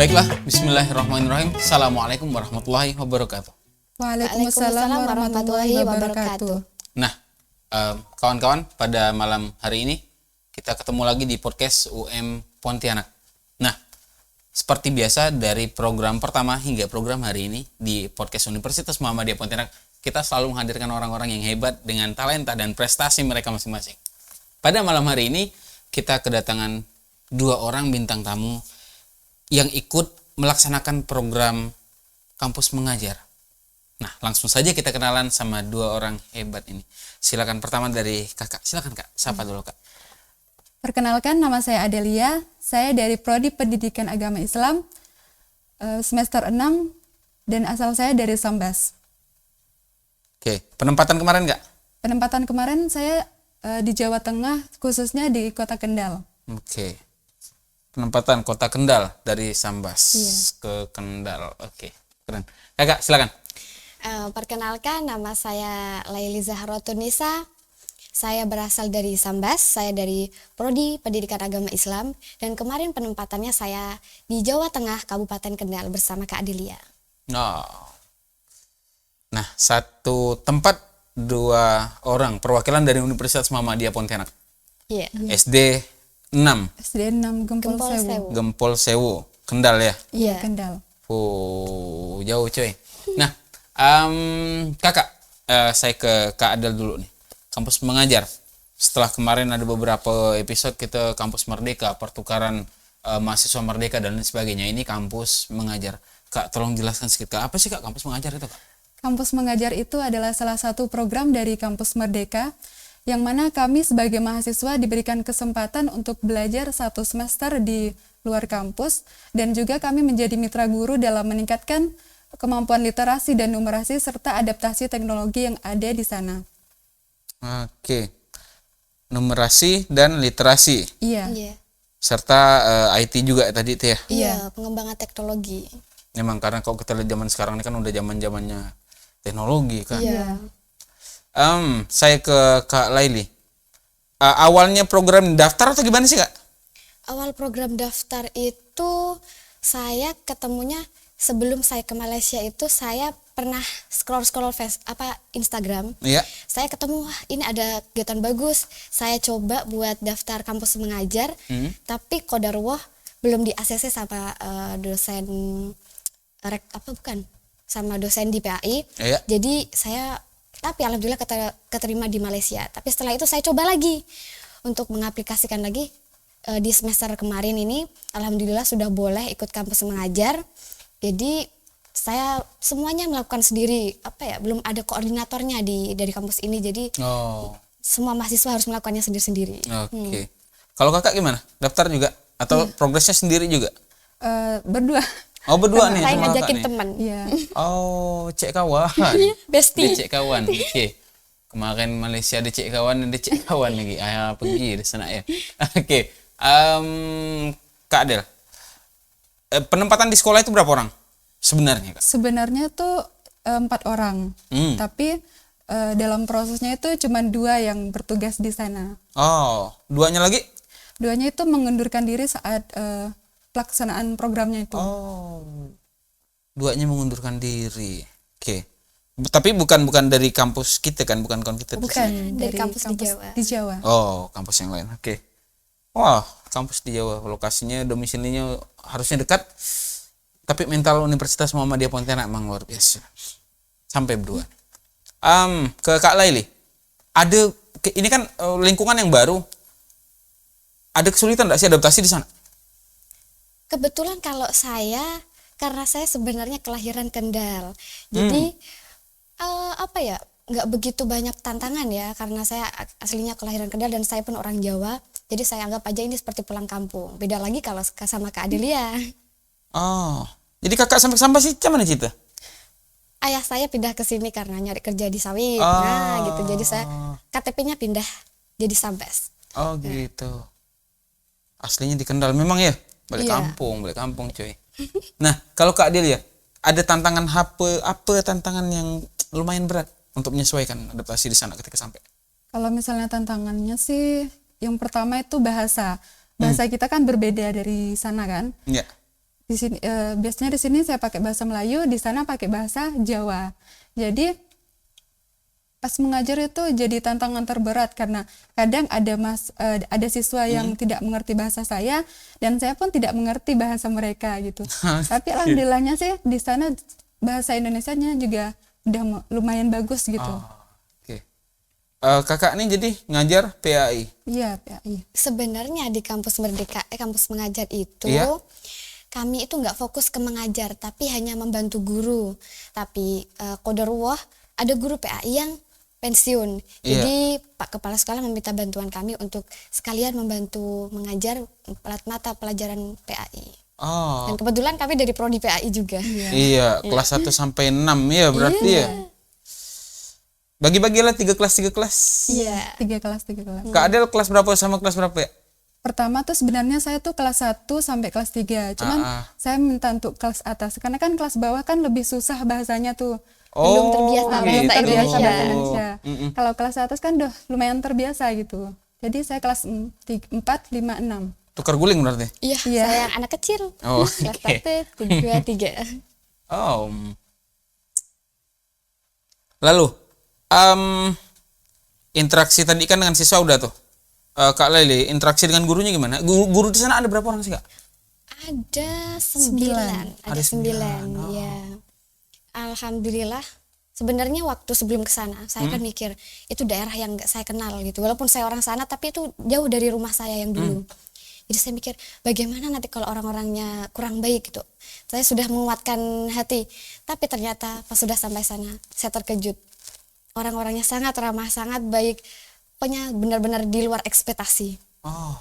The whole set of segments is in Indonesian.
Baiklah, bismillahirrahmanirrahim. Assalamualaikum warahmatullahi wabarakatuh. Waalaikumsalam warahmatullahi wabarakatuh. Nah, kawan-kawan, pada malam hari ini kita ketemu lagi di podcast UM Pontianak. Nah, seperti biasa dari program pertama hingga program hari ini di podcast Universitas Muhammadiyah Pontianak, kita selalu menghadirkan orang-orang yang hebat dengan talenta dan prestasi mereka masing-masing. Pada malam hari ini kita kedatangan dua orang bintang tamu yang ikut melaksanakan program kampus mengajar. Nah, langsung saja kita kenalan sama dua orang hebat ini. Silakan pertama dari kakak. Silakan kak, sapa dulu kak. Perkenalkan, nama saya Adelia. Saya dari Prodi Pendidikan Agama Islam semester 6 dan asal saya dari Sambas. Oke, penempatan kemarin kak? Penempatan kemarin saya di Jawa Tengah, khususnya di Kota Kendal. Oke. Penempatan Kota Kendal dari Sambas ke Kendal. Oke, keren. Kakak, silakan. Perkenalkan, nama saya Laili Zahrotunisa. Saya berasal dari Sambas, saya dari Prodi Pendidikan Agama Islam, dan kemarin penempatannya saya di Jawa Tengah, Kabupaten Kendal bersama Kak Adelia. Nah, satu tempat dua orang perwakilan dari Universitas Muhammadiyah Pontianak. Iya. SD 6 SD 6 Gempol Sewu. Gempol Sewu, Kendal ya. Iya, Kendal. Jauh coy. Nah, kakak, saya ke Kak Adel dulu nih. Kampus mengajar. Setelah kemarin ada beberapa episode kita kampus merdeka, pertukaran mahasiswa merdeka dan lain sebagainya. Ini kampus mengajar. Kak, tolong jelaskan sedikit kak, apa sih kak kampus mengajar itu kak? Kampus mengajar itu adalah salah satu program dari Kampus Merdeka, yang mana kami sebagai mahasiswa diberikan kesempatan untuk belajar 1 semester di luar kampus, dan juga kami menjadi mitra guru dalam meningkatkan kemampuan literasi dan numerasi serta adaptasi teknologi yang ada di sana. Oke, numerasi dan literasi. Iya. Serta IT juga tadi itu ya. Iya, pengembangan teknologi. Memang karena kalau kita lihat zaman sekarang ini kan udah zamannya teknologi kan. Iya. Saya ke Kak Laili. Awalnya program daftar atau gimana sih kak? Awal program daftar itu saya ketemunya sebelum saya ke Malaysia itu saya pernah scroll Instagram. Iya. Saya ketemu, wah ini ada kegiatan bagus. Saya coba buat daftar kampus mengajar, tapi qadarullah belum di ACC sama dosen sama dosen di PAI. Iya. Jadi tapi alhamdulillah keterima di Malaysia. Tapi setelah itu saya coba lagi untuk mengaplikasikan lagi di semester kemarin ini. Alhamdulillah sudah boleh ikut kampus mengajar. Jadi saya semuanya melakukan sendiri. Belum ada koordinatornya dari kampus ini. Jadi semua mahasiswa harus melakukannya sendiri-sendiri. Oke. Kalau kakak gimana? Daftar juga atau progresnya sendiri juga? Berdua. Oh berdua nih. Saya sama ngajakin kakak nih? teman. Iya. Oh, cek kawan. Bestie. Dia cek kawan. Oke. Kemarin Malaysia ada cek kawan, ada cek kawan lagi. Pergi di sana ya. Oke. Kak Adel. Penempatan di sekolah itu berapa orang sebenarnya kak? Sebenarnya tuh 4 orang. Tapi dalam prosesnya itu cuma 2 yang bertugas di sana. Oh, duanya lagi? Duanya itu mengundurkan diri saat pelaksanaan programnya itu. Oh, duanya mengundurkan diri. Oke. Tapi bukan dari kampus kita kan, bukan kita. Bukan, dari kampus di Jawa. Oh, kampus yang lain. Oke. Wah, kampus di Jawa. Lokasinya, domisilinya harusnya dekat. Tapi mental Universitas Muhammadiyah Pontianak emang luar biasa. Sampai berdua. Ke Kak Laili. Ini kan lingkungan yang baru. Ada kesulitan enggak sih adaptasi di sana? Kebetulan kalau karena saya sebenarnya kelahiran Kendal, jadi nggak begitu banyak tantangan ya, karena saya aslinya kelahiran Kendal dan saya pun orang Jawa, jadi saya anggap aja ini seperti pulang kampung. Beda lagi kalau sama Kak Adelia. Oh, jadi kakak sampai Sambas sih, mana cerita? Ayah saya pindah ke sini karena nyari kerja di sawit, nah gitu, jadi saya KTP-nya pindah jadi Sambas. Oh gitu. Aslinya di Kendal memang ya? Balik Iya. kampung coy. Nah, kalau Kak Adel ya, ada tantangan apa tantangan yang lumayan berat untuk menyesuaikan adaptasi di sana ketika sampai? Kalau misalnya tantangannya sih, yang pertama itu bahasa. Bahasa kita kan berbeda dari sana kan. Iya. Di sini biasanya di sini saya pakai bahasa Melayu, di sana pakai bahasa Jawa. Jadi pas mengajar itu jadi tantangan terberat karena kadang ada siswa yang tidak mengerti bahasa saya dan saya pun tidak mengerti bahasa mereka gitu. Tapi alhamdulillahnya sih di sana bahasa Indonesianya juga udah lumayan bagus gitu. Oke. Kakak nih jadi ngajar PAI. Iya, PAI. Sebenarnya di kampus Merdeka, kampus mengajar itu Iya. kami itu nggak fokus ke mengajar, tapi hanya membantu guru. Tapi qadarullah ada guru PAI yang pensiun. Iya. Jadi Pak Kepala Sekolah meminta bantuan kami untuk sekalian membantu mengajar mata pelajaran PAI. Oh. Dan kebetulan kami dari prodi PAI juga. Iya, kelas 1 sampai 6 ya berarti ya. Bagi-bagilah 3 kelas. Iya. 3 kelas. Kak Adel kelas berapa sama kelas berapa ya? Pertama tuh sebenarnya saya tuh kelas 1 sampai kelas 3. Cuman saya minta untuk kelas atas karena kan kelas bawah kan lebih susah bahasanya tuh. Belum terbiasa Belum bahasa terbiasa Indonesia. bahasa Indonesia. Kalau kelas atas kan udah lumayan terbiasa gitu. Jadi saya kelas 4, 5, 6. Tukar guling berarti. Iya, Iya. saya yang anak kecil. Oh, Kelas oke. 1, 2, 3. Oh. Lalu interaksi tadi kan dengan siswa udah tuh. Kak Leli, interaksi dengan gurunya gimana? Guru di sana ada berapa orang sih, Kak? Ada 9. Ada 9, ya. Alhamdulillah. Sebenarnya waktu sebelum ke sana, saya kan mikir itu daerah yang nggak saya kenal gitu. Walaupun saya orang sana, tapi itu jauh dari rumah saya yang dulu. Jadi saya mikir bagaimana nanti kalau orang-orangnya kurang baik gitu. Saya sudah menguatkan hati, tapi ternyata pas sudah sampai sana, saya terkejut. Orang-orangnya sangat ramah, sangat baik. Pokoknya benar-benar di luar ekspektasi. Oh.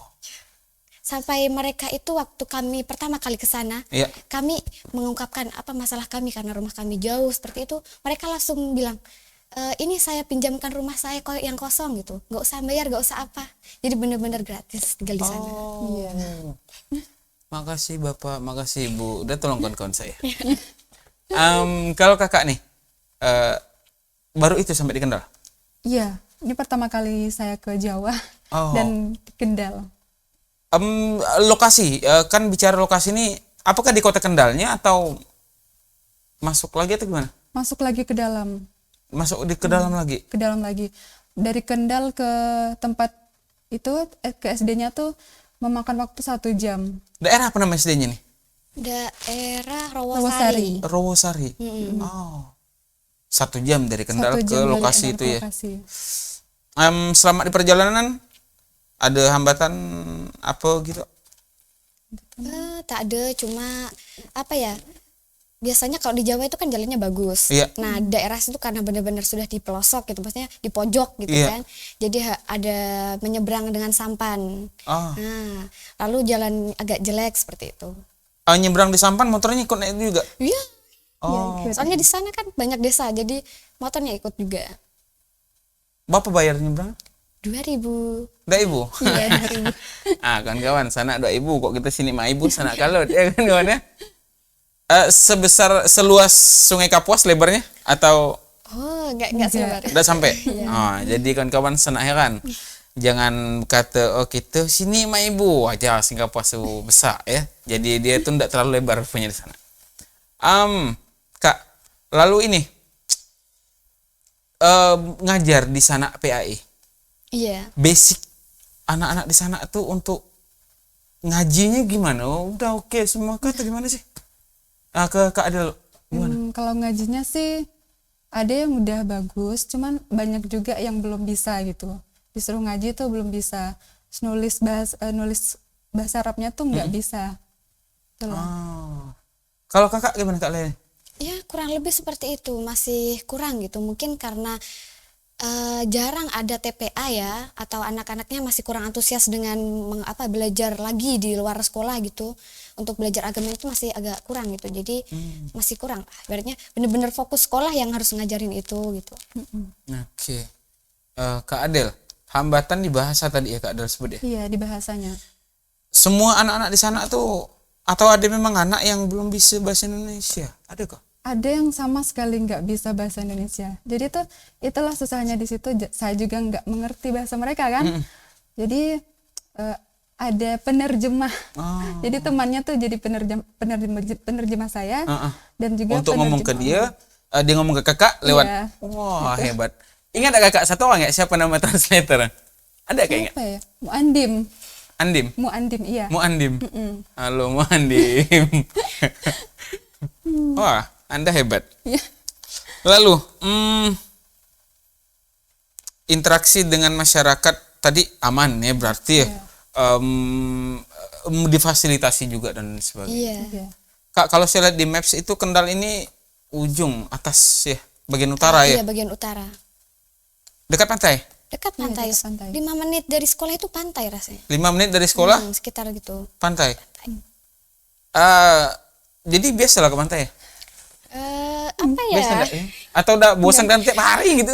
Sampai mereka itu waktu kami pertama kali ke sana, Iya. kami mengungkapkan apa masalah kami karena rumah kami jauh seperti itu. Mereka langsung bilang, ini saya pinjamkan rumah saya yang kosong gitu, nggak usah bayar, nggak usah apa. Jadi benar-benar gratis tinggal di sana. Iya. Makasih Bapak, makasih Ibu. Udah tolong kawan-kawan saya. Kalau Kakak nih, baru itu sampai di Kendal? Iya, ini pertama kali saya ke Jawa dan di Kendal. Lokasi, kan bicara lokasi ini, apakah di kota Kendalnya atau masuk lagi atau gimana? Masuk lagi ke dalam. Masuk ke dalam lagi? Ke dalam lagi. Dari Kendal ke tempat itu, ke SD-nya tuh memakan waktu 1 jam. Daerah apa nama SD-nya nih? Daerah Rawasari. Rawasari. Rawasari. Oh. 1 jam dari Kendal 1 ke jam dari lokasi Kendal itu ke ya. lokasi. Selama di perjalanan ada hambatan apa gitu? Tak ada, cuma apa ya? Biasanya kalau di Jawa itu kan jalannya bagus. Iya. Nah, daerah itu karena benar-benar sudah di pelosok gitu, maksudnya di pojok gitu Iya. kan. Jadi ada menyeberang dengan sampan. Oh. Nah, lalu jalan agak jelek seperti itu. Nyebrang di sampan motornya ikut naik juga? Iya. Oh. Soalnya di sana kan banyak desa, jadi motornya ikut juga. Bapak bayar nyebrang? 2.000. Udah Ibu? Iya, dari Kawan-kawan, sana ada Ibu, kok kita sini mah Ibu, sana kalau ya kan kawan ya? Seluas Sungai Kapuas lebarnya atau Oh, enggak sebar. udah sampai? Jadi kawan-kawan sana heran. Jangan kata kita sini mah Ibu aja Sungai Kapuas itu besar ya. Jadi dia tuh enggak terlalu lebar punya di sana. Kak, lalu ini ngajar di sana PAI. Iya. Basic anak-anak di sana tuh untuk ngajinya gimana? Udah oke semua kah atau gimana sih? Ke Kak Adel gimana? Kalau ngajinya sih ada yang udah bagus, cuman banyak juga yang belum bisa gitu. Disuruh ngaji tuh belum bisa. Nulis bahasa Arabnya tuh nggak bisa. Gitu loh. Kalau Kakak gimana Kak Leli? Ya kurang lebih seperti itu, masih kurang gitu. Mungkin karena jarang ada TPA ya, atau anak-anaknya masih kurang antusias dengan belajar lagi di luar sekolah gitu. Untuk belajar agama itu masih agak kurang gitu. Jadi masih kurang. Ibaratnya bener-bener fokus sekolah yang harus ngajarin itu gitu. Oke. Kak Adel, hambatan di bahasa tadi ya Kak Adel sebut ya? Iya, di bahasanya. Semua anak-anak di sana tuh atau ada memang anak yang belum bisa bahasa Indonesia? Ada kok? Ada yang sama sekali nggak bisa bahasa Indonesia. Jadi itulah susahnya di situ. Saya juga nggak mengerti bahasa mereka kan. Jadi ada penerjemah. Oh. Jadi temannya tuh jadi penerjemah saya dan juga Untuk ngomong ke penerjemah. dia ngomong ke kakak lewat. Iya. Wah, hebat. Ingat ada kakak satu orang nggak siapa nama translator? Ada kayak ingat? Apa ya? Muandim. Andim. Muandim, iya. Muandim. Halo Muandim. Wah, Anda hebat. Iya. Lalu, interaksi dengan masyarakat tadi aman ya berarti ya. Difasilitasi juga dan sebagainya. Iya. Iya. Kak, kalau saya lihat di Maps itu Kendal ini ujung atas ya, bagian utara ya. Iya, bagian utara. Dekat pantai. Dekat pantai. dekat pantai. 5 menit dari sekolah itu pantai rasanya. 5 menit dari sekolah Sekitar gitu. pantai. Jadi biasa lah ke pantai ya? Apa ya? Biasa nggak ya? Atau udah bosan kan tiap hari gitu?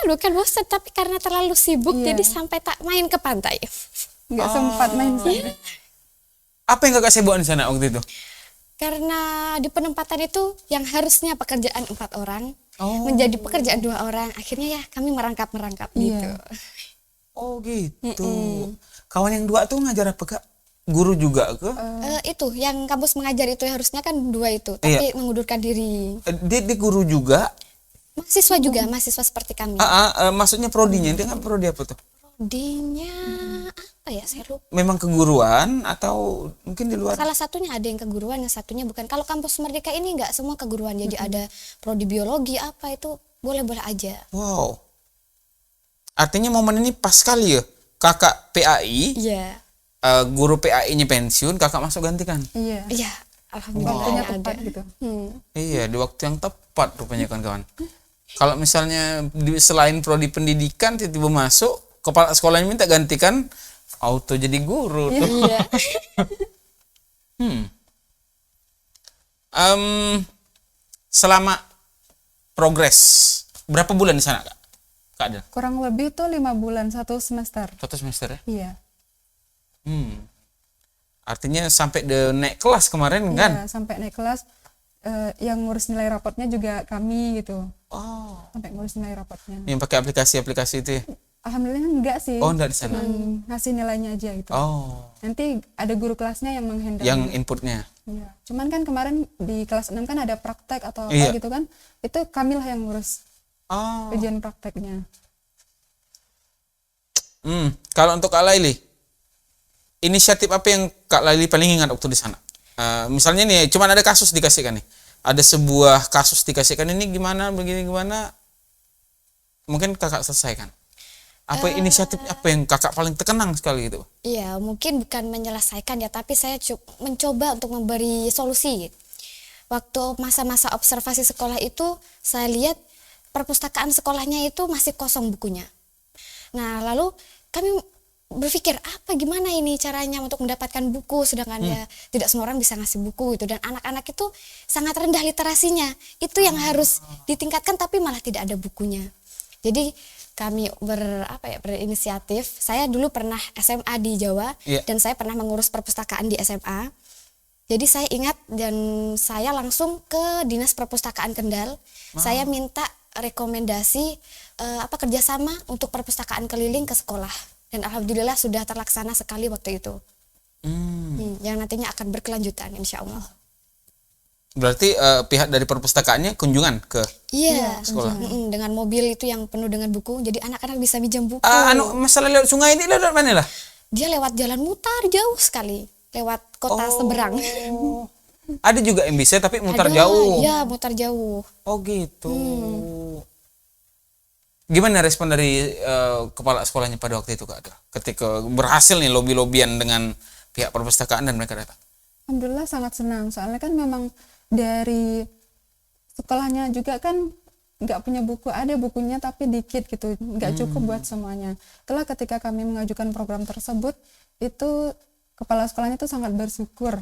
Bukan bosan, tapi karena terlalu sibuk Iya. jadi sampai tak main ke pantai. Nggak sempat main sih. Apa yang kakak sibuk di sana waktu itu? Karena di penempatan itu yang harusnya pekerjaan 4 orang menjadi pekerjaan 2 orang. Akhirnya ya kami merangkap gitu. Iya. Oh gitu. Kawan yang 2 tuh ngajar apa kak? Guru juga ke? Itu yang kampus mengajar itu harusnya kan 2 itu, tapi mengundurkan diri. Dia guru juga? Mahasiswa juga, mahasiswa seperti kami. Maksudnya prodinya, dia nggak prodi apa tuh? Prodinya apa ya, saya lupa. Memang keguruan atau mungkin di luar? Salah satunya ada yang keguruan, yang satunya bukan. Kalau kampus Merdeka ini nggak semua keguruan, jadi ada prodi biologi apa itu boleh-boleh aja. Wow. Artinya momen ini pas sekali ya. Kakak PAI, Iya. guru PAI-nya pensiun, kakak masuk gantikan. Iya. Iya, alhamdulillah Waktunya ada. tepat gitu. Iya, di waktu yang tepat rupanya kawan-kawan. Kalau misalnya selain prodi pendidikan tiba-tiba masuk, kepala sekolahnya minta gantikan, auto jadi guru tuh. Iya. Selama progres, berapa bulan di sana kak? Kak Adel? Kurang lebih tuh 5 bulan 1 semester. 1 semester ya? Iya. Artinya sampai naik kelas kemarin kan? Iya, sampai naik kelas yang ngurus nilai rapotnya juga kami gitu. Oh. Sampai ngurus nilai rapotnya. Yang pakai aplikasi-aplikasi itu ya? Alhamdulillah enggak sih. Oh, enggak di sana. Ngasih nilainya aja gitu. Oh, Nanti ada guru kelasnya yang menghandle. yang inputnya. Iya. Cuman kan kemarin di kelas 6 kan ada praktek atau apa Iya. gitu kan. Itu kamilah yang ngurus Oh. ujian prakteknya. Kalau untuk Kak Laili, inisiatif apa yang Kak Laili paling ingat waktu di sana? Misalnya nih, cuman ada kasus dikasihkan nih. Ada sebuah kasus dikasihkan ini gimana, begini gimana. Mungkin kakak selesaikan. Apa inisiatif apa yang kakak paling terkenang sekali gitu? Iya, mungkin bukan menyelesaikan ya, tapi saya mencoba untuk memberi solusi. Waktu masa-masa observasi sekolah itu, saya lihat perpustakaan sekolahnya itu masih kosong bukunya. Nah, lalu kami berpikir gimana ini caranya untuk mendapatkan buku, sedangkan ya tidak semua orang bisa ngasih buku itu, dan anak-anak itu sangat rendah literasinya. Itu yang harus ditingkatkan, tapi malah tidak ada bukunya. Jadi kami berinisiatif. Saya dulu pernah SMA di Jawa, dan saya pernah mengurus perpustakaan di SMA. Jadi saya ingat dan saya langsung ke Dinas Perpustakaan Kendal. Saya minta rekomendasi kerjasama untuk perpustakaan keliling ke sekolah, dan alhamdulillah sudah terlaksana sekali waktu itu. Yang nantinya akan berkelanjutan insya Allah. Berarti pihak dari perpustakaannya kunjungan ke sekolah. Dengan mobil itu yang penuh dengan buku, jadi anak-anak bisa minjam buku. Masalah lewat sungai ini lewat mana lah? Dia lewat jalan mutar jauh sekali, lewat kota seberang. Ada juga yang bisa tapi mutar Ada, jauh. Iya, mutar jauh. Oh gitu. Gimana respon dari kepala sekolahnya pada waktu itu Kak Adel? Ketika berhasil nih lobby-lobbyan dengan pihak perpustakaan dan mereka datang? Alhamdulillah sangat senang, soalnya kan memang dari sekolahnya juga kan nggak punya buku, ada bukunya tapi dikit gitu, nggak cukup buat semuanya. Setelah ketika kami mengajukan program tersebut, itu kepala sekolahnya itu sangat bersyukur.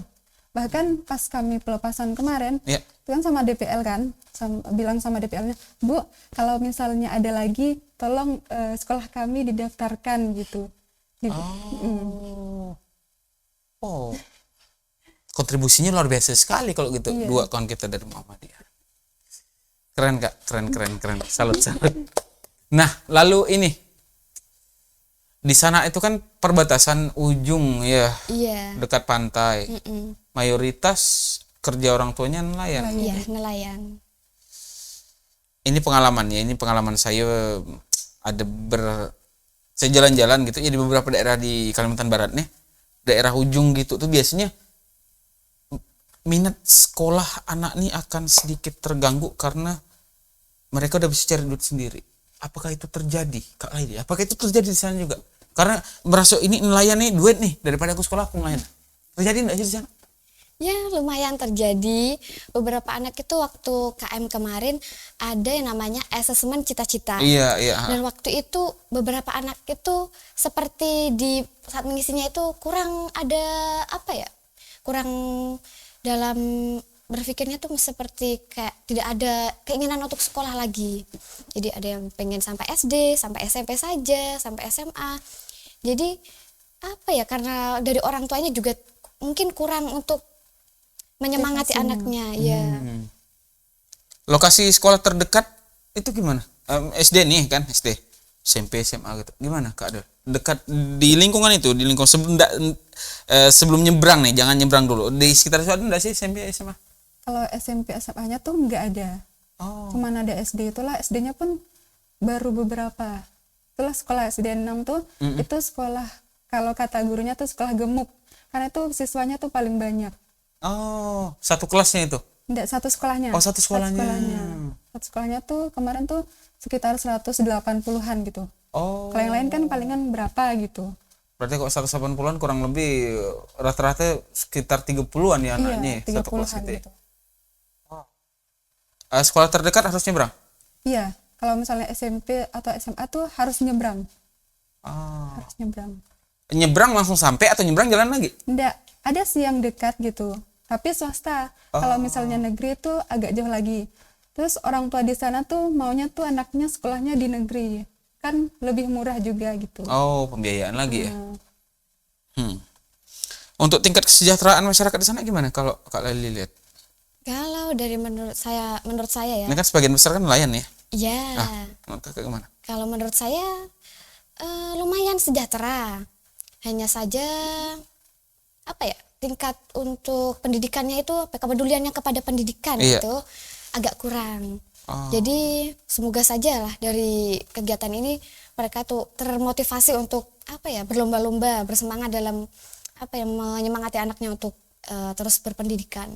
Bahkan pas kami pelepasan kemarin, itu kan sama DPL kan, bilang sama DPL-nya, Bu, kalau misalnya ada lagi, tolong sekolah kami didaftarkan gitu. Oh. Kontribusinya luar biasa sekali kalau gitu. Iya. Dua kawan kita dari Muhammadiyah. Keren Kak, keren. Salut. Nah, lalu ini Di sana itu kan perbatasan ujung ya, Iya. dekat pantai. Mayoritas kerja orang tuanya nelayan. Iya, nelayan. Ini pengalaman ya, ini pengalaman saya ada saya jalan-jalan gitu ya di beberapa daerah di Kalimantan Barat nih, daerah ujung gitu tuh biasanya minat sekolah anak nih akan sedikit terganggu karena mereka udah bisa cari duit sendiri. Apakah itu terjadi, Kak Laili? Apakah itu terjadi di sana juga? Karena merasa ini nelayan nih, duit nih, daripada aku sekolah aku nelayan. Terjadi enggak sih di sana? Ya lumayan terjadi. Beberapa anak itu waktu KM kemarin ada yang namanya asesmen cita-cita. Iya. Dan waktu itu beberapa anak itu seperti di saat mengisinya itu kurang ada apa ya? Kurang dalam berpikirnya tuh seperti kayak tidak ada keinginan untuk sekolah lagi. Jadi ada yang pengen sampai SD, sampai SMP saja, sampai SMA. Jadi apa ya, karena dari orang tuanya juga mungkin kurang untuk menyemangati anaknya. Ya. Lokasi sekolah terdekat itu gimana? SD nih kan, SD, SMP, SMA gitu. Gimana Kak Adel? Dekat di lingkungan itu, di lingkungan sebelum nyebrang nih, jangan nyebrang dulu. Di sekitar itu ada enggak sih SMP, SMA? Kalau SMP SMA-nya tuh nggak ada. Cuman ada SD, itulah SD-nya pun baru beberapa. Itulah sekolah SD 6 tuh, itu sekolah, kalau kata gurunya tuh sekolah gemuk. Karena itu siswanya tuh paling banyak. Oh, satu kelasnya itu? Enggak, satu sekolahnya. Oh, satu sekolahnya. Satu sekolahnya tuh kemarin tuh sekitar 180-an gitu. Oh. Kalau yang lain kan palingan berapa gitu. Berarti kok 180-an kurang lebih rata-rata sekitar 30-an ya anaknya, Iya, satu kelas 30-an gitu. gitu. Sekolah terdekat harus nyebrang? Iya, kalau misalnya SMP atau SMA tuh harus nyebrang. Harus nyebrang. Nyebrang langsung sampai atau nyebrang jalan lagi? Enggak, ada sih yang dekat gitu. Tapi swasta. Kalau misalnya negeri itu agak jauh lagi. Terus orang tua di sana tuh maunya tuh anaknya sekolahnya di negeri. Kan lebih murah juga gitu. Oh, pembiayaan lagi ya. Untuk tingkat kesejahteraan masyarakat di sana gimana kalau Kak Laili lihat? Kalau dari menurut saya ya. Ini kan sebagian besar kan nelayan ya. Iya. Menurut Kakak gimana? Kalau menurut saya lumayan sejahtera. Hanya saja apa ya, tingkat untuk pendidikannya itu, kepeduliannya kepada pendidikan itu agak kurang. Jadi semoga saja lah dari kegiatan ini mereka tuh termotivasi untuk apa ya, berlomba-lomba, bersemangat dalam apa ya, menyemangati anaknya untuk terus berpendidikan.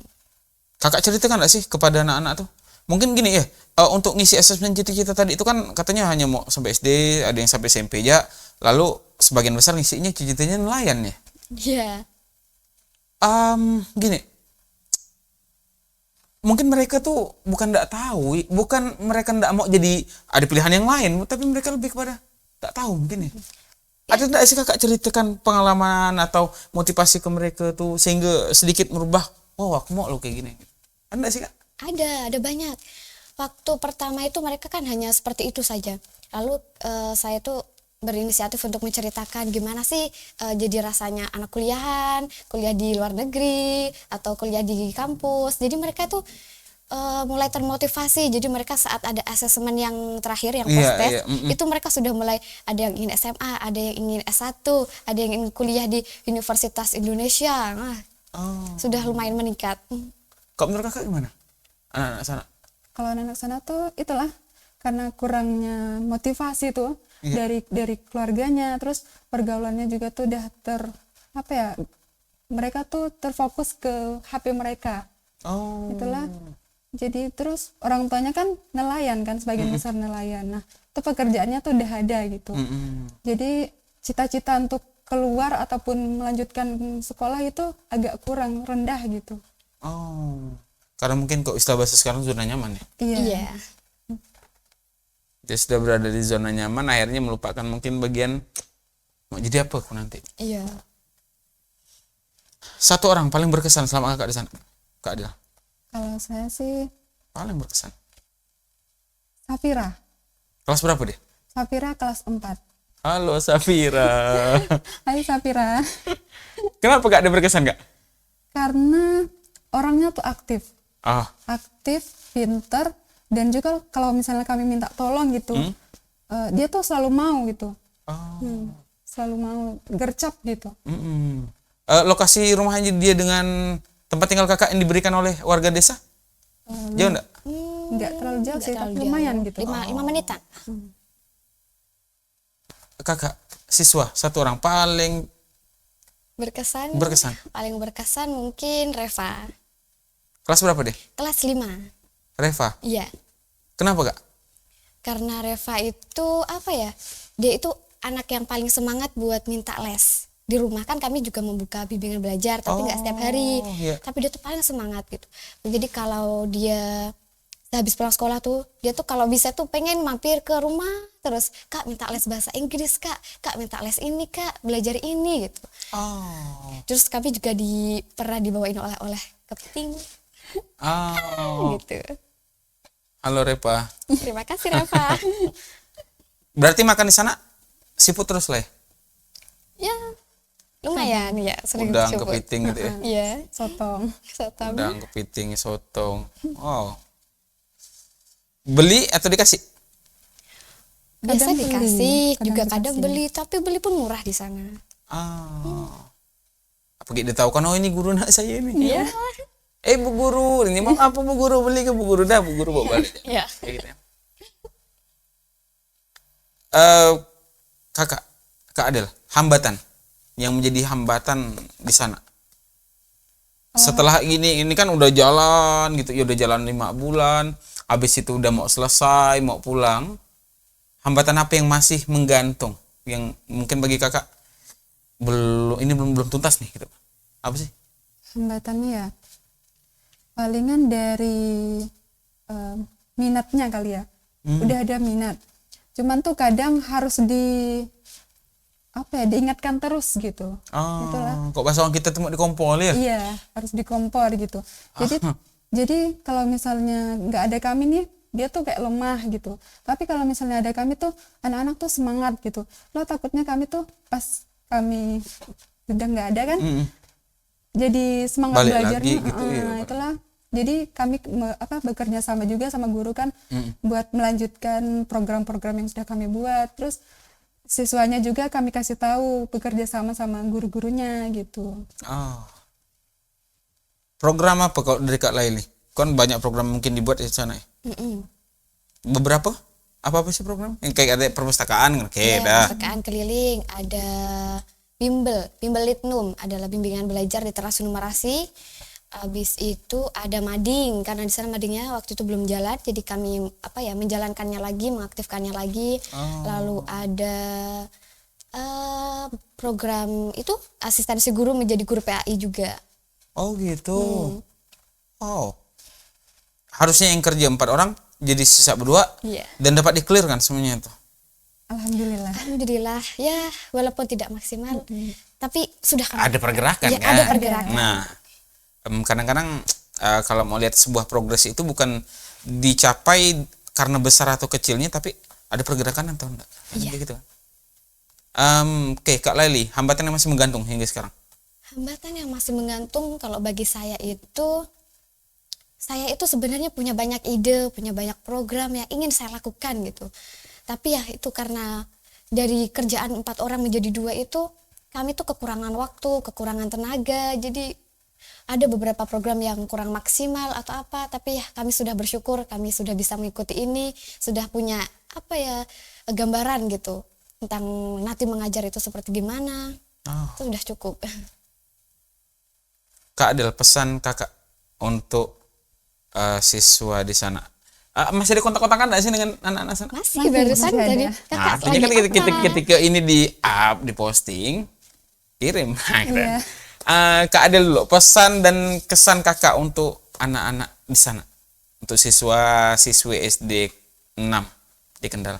Kakak ceritakan nggak sih kepada anak-anak tuh? Mungkin gini ya, untuk ngisi asesmen cita-cita tadi itu kan katanya hanya mau sampai SD, ada yang sampai SMP aja, lalu sebagian besar ngisinya cita-citanya nelayan ya. Iya. Gini, mungkin mereka tuh bukan nggak tahu, bukan mereka nggak mau jadi ada pilihan yang lain, tapi mereka lebih kepada nggak tahu mungkin ya. Ada nggak sih Kakak ceritakan pengalaman atau motivasi ke mereka tuh sehingga sedikit merubah, oh aku mau lo kayak gini. Ada nggak sih Kak? Ada banyak. Waktu pertama itu mereka kan hanya seperti itu saja. Lalu saya tuh berinisiatif untuk menceritakan gimana sih jadi rasanya anak kuliahan, kuliah di luar negeri atau kuliah di kampus. Jadi mereka tuh mulai termotivasi. Jadi mereka saat ada asesmen yang terakhir, yang post-test, itu mereka sudah mulai ada yang ingin SMA, ada yang ingin S1, ada yang ingin kuliah di Universitas Indonesia. Nah, sudah lumayan meningkat. Kok menurut Kakak gimana? Anak-anak sana? Kalau anak-anak sana tuh itulah karena kurangnya motivasi tuh dari keluarganya, terus pergaulannya juga tuh udah mereka tuh terfokus ke HP mereka. Itulah. Jadi terus orang tuanya kan nelayan kan, sebagian besar nelayan. Nah, itu pekerjaannya tuh udah ada gitu. Jadi cita-cita untuk keluar ataupun melanjutkan sekolah itu agak kurang rendah gitu. Karena mungkin kok istilah bahasa sekarang zona nyaman ya. Iya. Dia sudah berada di zona nyaman, akhirnya melupakan mungkin bagian mau jadi apa aku nanti. Iya. Satu orang paling berkesan selama Kakak di sana, Kak Adel. Kalau saya sih Paling berkesan. Safira. Kelas berapa dia? Safira kelas 4. Halo Safira. Hai Safira. Kenapa Kak ada berkesan Kak? Karena orangnya tuh aktif. Aktif, pinter, dan juga kalau misalnya kami minta tolong gitu, dia tuh selalu mau gitu. selalu mau gercep gitu. Lokasi rumahnya dia dengan tempat tinggal kakak yang diberikan oleh warga desa? Jauh enggak? Nggak terlalu jauh Nggak sih, terlalu tapi jauh. lumayan gitu. 5 menitan. Kakak siswa satu orang paling Berkesan. Paling berkesan mungkin Reva. kelas berapa deh? Kelas 5. Reva. Iya. Kenapa kak? Karena Reva itu apa ya? Dia itu anak yang paling semangat buat minta les. Di rumah kan kami juga membuka bimbingan belajar, tapi nggak setiap hari. Iya. Tapi dia tuh paling semangat gitu. Jadi kalau dia habis pulang sekolah tuh, dia tuh kalau bisa tuh pengen mampir ke rumah terus, Kak minta les bahasa Inggris Kak minta les ini Kak, belajar ini gitu. Terus kami juga pernah dibawain oleh kepiting gitu. Halo Reva. Terima kasih Reva. Berarti makan di sana siput terus lah ya? Ya lumayan ya, sering Udang, disebut. kepiting gitu ya? Iya, Sotong. sotong. Udang, kepiting, sotong. Beli atau dikasih? Biasa Kadang beli, dikasih, kadang juga kadang dikasih. beli, tapi beli pun murah di sana. Apa gitu tahu kan, oh ini guru nak saya ini. Iya. Bu guru, ini mau apa bu guru, beli ke bu guru, dah bu guru bawa balik. Iya. Kayak gitu ya. Kakak Adel, hambatan yang menjadi hambatan di sana. Setelah ini kan udah jalan gitu, ya udah jalan 5 bulan, habis itu udah mau selesai, mau pulang. Hambatan apa yang masih menggantung, yang mungkin bagi kakak belum tuntas nih gitu? Apa sih? Hambatannya ya palingan dari minatnya kali ya. Udah ada minat, cuman tuh kadang harus diingatkan terus gitu. Itulah. Kok bahasa orang kita tuh mau dikompol ya? Iya, harus dikompor gitu. Jadi kalau misalnya nggak ada kami nih, dia tuh kayak lemah gitu. Tapi kalau misalnya ada kami tuh, anak-anak tuh semangat gitu. Lo takutnya kami tuh pas kami udah nggak ada kan, jadi semangat Balik belajarnya. lagi gitu ya. Itulah. Jadi kami bekerja sama juga sama guru kan, buat melanjutkan program-program yang sudah kami buat. Terus siswanya juga kami kasih tahu, bekerja sama guru-gurunya gitu. Program apa kalau dari Kak Laili? Kan banyak program mungkin dibuat di sana ya? Beberapa? Apa sih program? Yang kayak ada perpustakaan kan? Ya, Dah. perpustakaan keliling, ada bimbel litnum, adalah bimbingan belajar literasi numerasi. Habis itu ada mading, karena di sana madingnya waktu itu belum jalan, jadi kami menjalankannya lagi, mengaktifkannya lagi. Lalu ada program itu asistensi guru menjadi guru PAI juga. Oh gitu. Harusnya yang kerja 4 orang jadi sisa 2 Iya. dan dapat di-clear kan semuanya itu. Alhamdulillah. Ya walaupun tidak maksimal, tapi sudah Ada pergerakan Ya, kan? ada pergerakan. Nah, kadang-kadang kalau mau lihat sebuah progres itu bukan dicapai karena besar atau kecilnya, tapi ada pergerakan atau enggak. Iya. Gitu kan. Oke, Kak Laili, hambatan yang masih menggantung hingga sekarang. Hambatan yang masih menggantung kalau bagi saya itu sebenarnya punya banyak ide, punya banyak program yang ingin saya lakukan gitu. Tapi ya itu karena dari kerjaan 4 orang menjadi 2 itu, kami tuh kekurangan waktu, kekurangan tenaga. Jadi ada beberapa program yang kurang maksimal atau apa, tapi ya kami sudah bersyukur kami sudah bisa mengikuti ini, sudah punya gambaran gitu tentang nanti mengajar itu seperti gimana. Itu sudah cukup. Kak Adel, pesan kakak untuk siswa di sana. Masih ada kontak-kontakan nggak sih dengan anak-anak sana? Masih barusan masih tadi ada. kakak Artinya kan lagi apa? ketika ini di posting, kirim. Iya. Kak Adel dulu, pesan dan kesan kakak untuk anak-anak di sana, untuk siswi SD 6 di Kendal.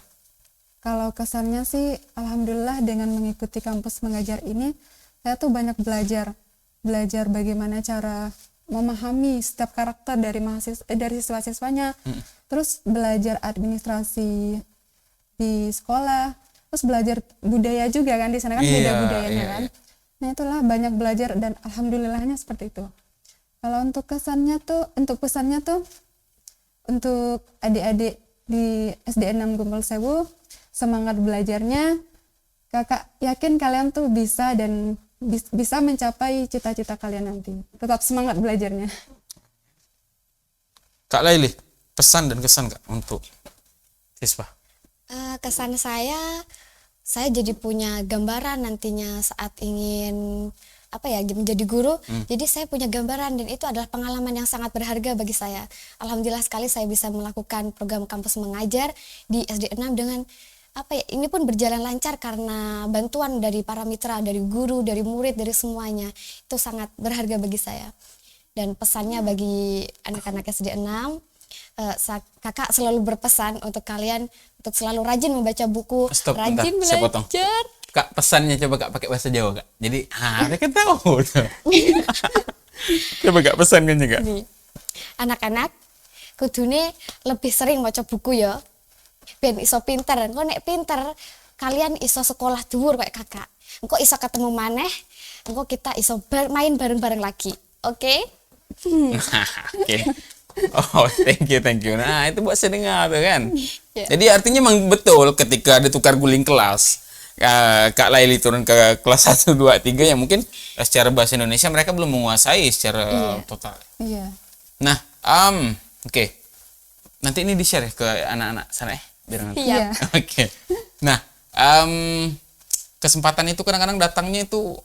Kalau kesannya sih, alhamdulillah dengan mengikuti kampus mengajar ini, saya tuh banyak belajar bagaimana cara memahami setiap karakter dari siswa-siswanya, terus belajar administrasi di sekolah, terus belajar budaya juga kan, di sana kan beda budayanya kan. Nah itulah banyak belajar dan alhamdulillahnya seperti itu. Kalau untuk pesannya tuh untuk adik-adik di SDN 6 Gumpul Sewu, semangat belajarnya, Kakak yakin kalian tuh bisa dan bisa mencapai cita-cita kalian nanti. Tetap semangat belajarnya. Kak Laili, pesan dan kesan Kak untuk siswa. Kesan saya jadi punya gambaran nantinya saat ingin menjadi guru. Jadi saya punya gambaran dan itu adalah pengalaman yang sangat berharga bagi saya. Alhamdulillah sekali saya bisa melakukan program kampus mengajar di SD 6 dengan ini pun berjalan lancar karena bantuan dari para mitra, dari guru, dari murid, dari semuanya. Itu sangat berharga bagi saya. Dan pesannya bagi anak-anak SD 6, kakak selalu berpesan untuk kalian untuk selalu rajin membaca buku, Stop, rajin bentar, saya potong. belajar. Kak, pesannya coba Kak pakai bahasa Jawa Kak. Jadi, mereka tahu. Coba Kak pesannya Kak. Nih, anak-anak kudune lebih sering baca buku ya. Ben iso pinter, engko nek pinter kalian iso sekolah dhuwur kayak kakak. Engko iso ketemu maneh, engko kita iso main bareng-bareng lagi. Oke? Oke. Oh, thank you. Nah, itu buat saya dengar tuh kan. Ya. Jadi artinya memang betul ketika ada tukar guling kelas, Kak Laili turun ke kelas 1, 2, 3 yang mungkin secara bahasa Indonesia mereka belum menguasai secara total. Iya. Nah, oke. Nanti ini di-share ya ke anak-anak sana ya, biar nanti. Iya. Oke. Nah, kesempatan itu kadang-kadang datangnya itu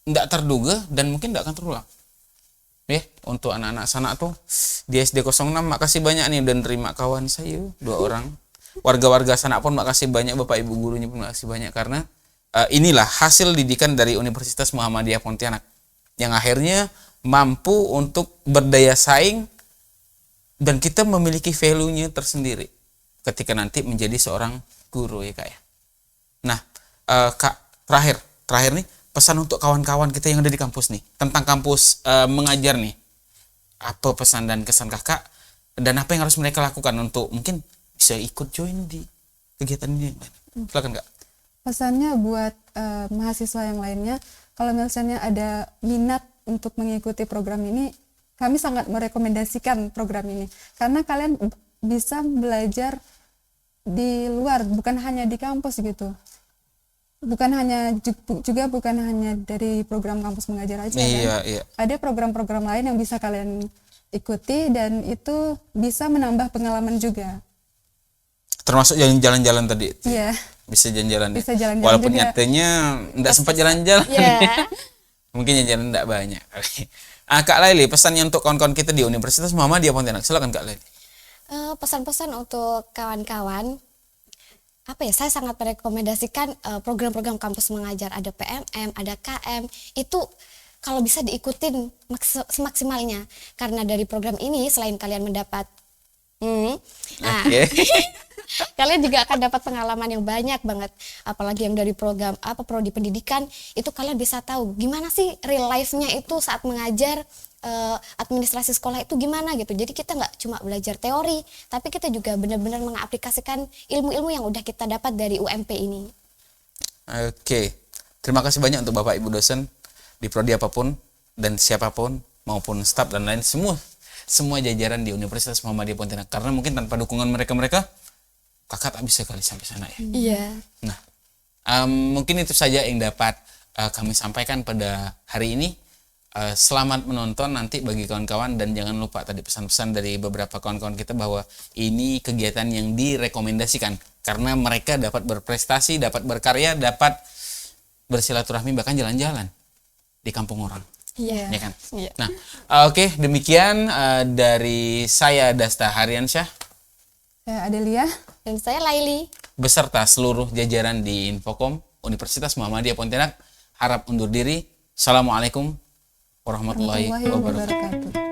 tidak terduga dan mungkin tidak akan terulang. Ya, untuk anak-anak sana tuh di SD 06 makasih banyak nih dan terima kawan saya 2 orang. Warga-warga sana pun makasih banyak, Bapak Ibu gurunya pun makasih banyak karena inilah hasil didikan dari Universitas Muhammadiyah Pontianak yang akhirnya mampu untuk berdaya saing dan kita memiliki value-nya tersendiri ketika nanti menjadi seorang guru ya Kak ya. Nah, Kak, terakhir nih pesan untuk kawan-kawan kita yang ada di kampus nih tentang kampus mengajar nih. Apa pesan dan kesan Kakak dan apa yang harus mereka lakukan untuk mungkin bisa ikut join di kegiatan ini? Silakan Kak. Pesannya buat mahasiswa yang lainnya, kalau misalnya ada minat untuk mengikuti program ini, kami sangat merekomendasikan program ini karena kalian bisa belajar di luar, bukan hanya di kampus gitu. Bukan hanya dari program kampus mengajar aja kan. Iya. Ada program-program lain yang bisa kalian ikuti dan itu bisa menambah pengalaman juga. Termasuk jalan-jalan tadi. Iya. Bisa jalan-jalan. Bisa jalan-jalan walaupun juga. nyatanya enggak sempat jalan-jalan. Iya. Mungkin jalan enggak banyak. Kak Laili, pesannya untuk kawan-kawan kita di Universitas Muhammadiyah Pontianak. Silakan Kak Laili. Pesan-pesan untuk kawan-kawan, saya sangat merekomendasikan program-program kampus mengajar, ada PMM, ada KM, itu kalau bisa diikutin semaksimalnya karena dari program ini selain kalian mendapat kalian juga akan dapat pengalaman yang banyak banget, apalagi yang dari program prodi pendidikan itu kalian bisa tahu gimana sih real life-nya itu saat mengajar, administrasi sekolah itu gimana gitu. Jadi kita nggak cuma belajar teori, tapi kita juga benar-benar mengaplikasikan ilmu-ilmu yang udah kita dapat dari UMP ini. Oke. Terima kasih banyak untuk Bapak Ibu dosen di prodi apapun dan siapapun maupun staf dan lain semua jajaran di Universitas Muhammadiyah Pontianak, karena mungkin tanpa dukungan mereka kakak tak bisa kali sampai sana ya. Iya. Nah, mungkin itu saja yang dapat kami sampaikan pada hari ini. Selamat menonton nanti bagi kawan-kawan dan jangan lupa tadi pesan-pesan dari beberapa kawan-kawan kita bahwa ini kegiatan yang direkomendasikan karena mereka dapat berprestasi, dapat berkarya, dapat bersilaturahmi bahkan jalan-jalan di kampung orang. Iya. Ya kan? Iya. Nah, oke, demikian dari saya Dasta Haryansyah, Saya Adelia. Dan saya Laili. beserta seluruh jajaran di Infokom Universitas Muhammadiyah Pontianak harap undur diri. Assalamualaikum warahmatullahi wabarakatuh. Wabarakatuh.